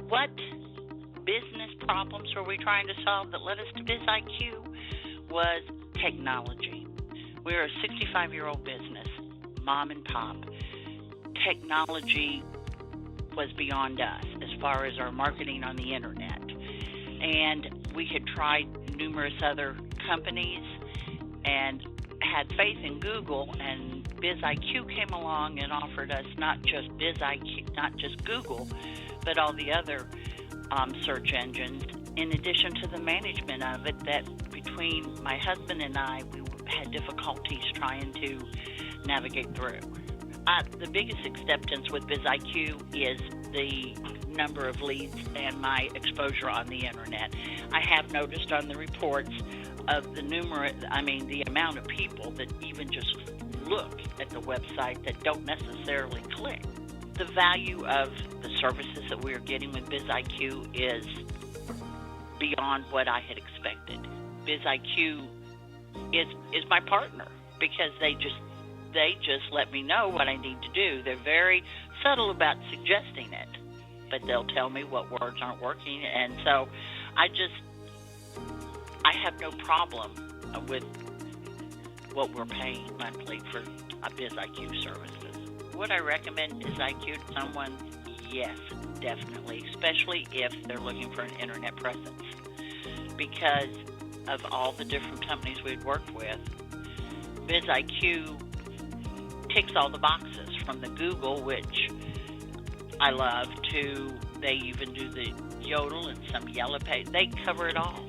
what business problems were we trying to solve that led us to BizIQ was technology. We're a 65-year-old business, mom and pop. Technology was beyond us as far as our marketing on the internet. And we had tried numerous other companies and had faith in Google, and BizIQ came along and offered us not just BizIQ, not just Google, but all the other search engines, in addition to the management of it that between my husband and I, we had difficulties trying to navigate through. The biggest acceptance with BizIQ is the number of leads and my exposure on the internet. I have noticed on the reports of the amount of people that even just look at the website that don't necessarily click. The value of the services that we're getting with BizIQ is beyond what I had expected. BizIQ is my partner because they just let me know what I need to do. They're very subtle about suggesting it, but they'll tell me what words aren't working, and so I have no problem with what we're paying monthly for BizIQ services. Would I recommend BizIQ to someone? Yes, definitely, especially if they're looking for an internet presence. Because of all the different companies we'd worked with, BizIQ ticks all the boxes, from the Google, which I love, to they even do the Yodel and some Yellow Page. They cover it all.